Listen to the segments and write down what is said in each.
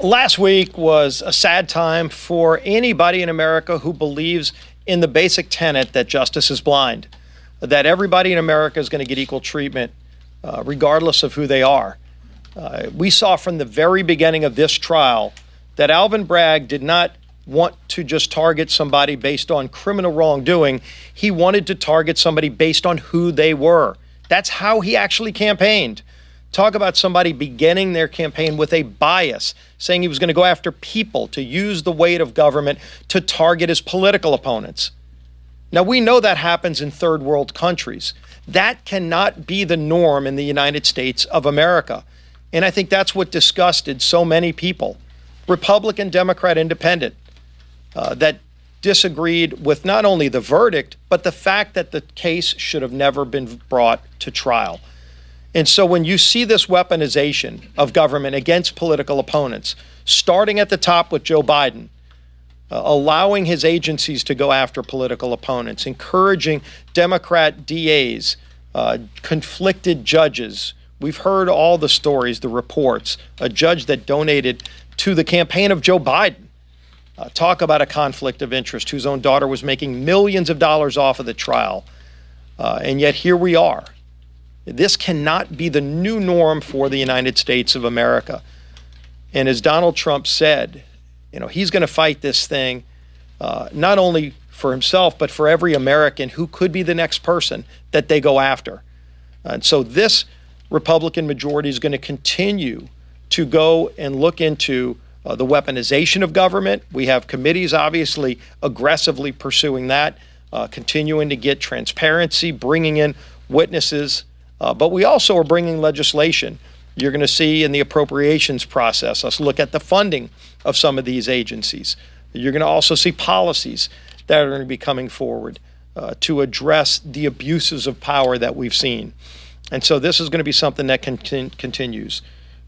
Last week was a sad time for anybody in America who believes in the basic tenet that justice is blind, that everybody in America is going to get equal treatment regardless of who they are. We saw from the very beginning of this trial that Alvin Bragg did not want to just target somebody based on criminal wrongdoing. He wanted to target somebody based on who they were. That's how he actually campaigned. Talk about somebody beginning their campaign with a bias, saying he was going to go after people, to use the weight of government to target his political opponents. Now, we know that happens in third world countries. That cannot be the norm in the United States of America. And I think that's what disgusted so many people, Republican, Democrat, Independent, that disagreed with not only the verdict, but the fact that the case should have never been brought to trial. And so when you see this weaponization of government against political opponents, starting at the top with Joe Biden, allowing his agencies to go after political opponents, encouraging Democrat DAs, conflicted judges. We've heard all the stories, the reports, a judge that donated to the campaign of Joe Biden. Talk about a conflict of interest, whose own daughter was making millions of dollars off of the trial. And yet here we are. This cannot be the new norm for the United States of America. And as Donald Trump said, he's going to fight this thing not only for himself, but for every American who could be the next person that they go after. And so this Republican majority is going to continue to go and look into the weaponization of government. We have committees obviously aggressively pursuing that, continuing to get transparency, bringing in witnesses. But we also are bringing legislation. You're going to see in the appropriations process us look at the funding of some of these agencies. You're going to also see policies that are going to be coming forward to address the abuses of power that we've seen. And so this is going to be something that continues.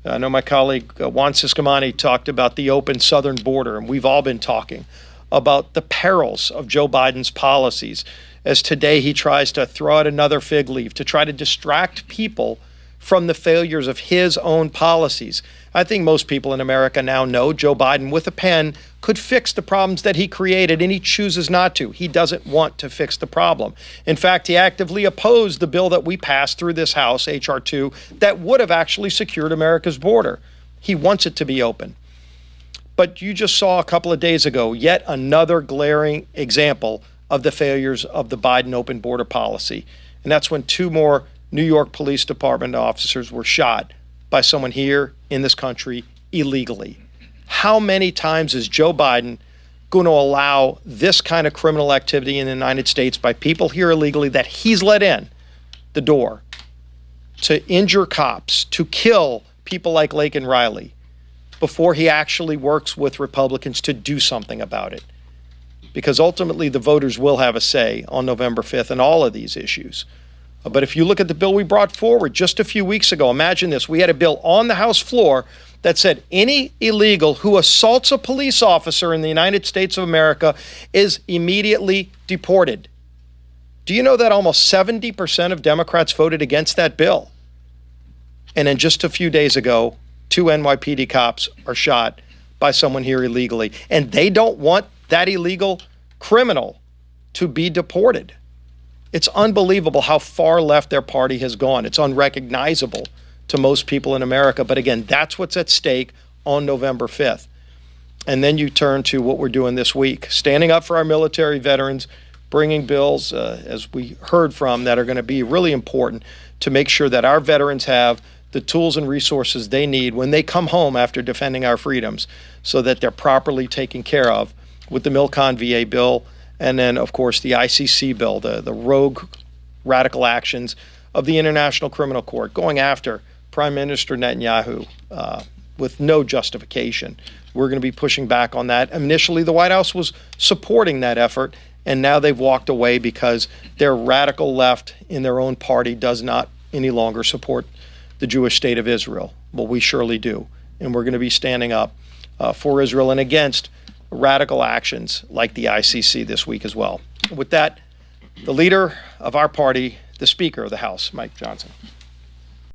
I know my colleague Juan Ciscomani talked about the open southern border, and we've all been talking about the perils of Joe Biden's policies, as today he tries to throw out another fig leaf to try to distract people from the failures of his own policies. I think most people in America now know Joe Biden, with a pen, could fix the problems that he created, and he chooses not to. He doesn't want to fix the problem. In fact, he actively opposed the bill that we passed through this House, H.R. 2, that would have actually secured America's border. He wants it to be open. But you just saw a couple of days ago yet another glaring example of the failures of the Biden open border policy. And that's when 2 more New York Police Department officers were shot by someone here in this country illegally. How many times is Joe Biden going to allow this kind of criminal activity in the United States by people here illegally that he's let in the door to injure cops, to kill people like Lake and Riley, before he actually works with Republicans to do something about it? Because ultimately the voters will have a say on November 5th in all of these issues. But if you look at the bill we brought forward just a few weeks ago, imagine this. We had a bill on the House floor that said any illegal who assaults a police officer in the United States of America is immediately deported. Do you know that almost 70% of Democrats voted against that bill? And then just a few days ago, 2 NYPD cops are shot by someone here illegally. And they don't want that illegal criminal to be deported. It's unbelievable how far left their party has gone. It's unrecognizable to most people in America. But again, that's what's at stake on November 5th. And then you turn to what we're doing this week, standing up for our military veterans, bringing bills, as we heard from, that are going to be really important to make sure that our veterans have the tools and resources they need when they come home after defending our freedoms, so that they're properly taken care of, with the Milcon VA bill, and then, of course, the ICC bill, the rogue radical actions of the International Criminal Court going after Prime Minister Netanyahu with no justification. We're going to be pushing back on that. Initially, the White House was supporting that effort, and now they've walked away because their radical left in their own party does not any longer support the Jewish state of Israel. Well, we surely do, and we're going to be standing up for Israel and against radical actions like the ICC this week as well. With that, the leader of our party, the Speaker of the House, Mike Johnson.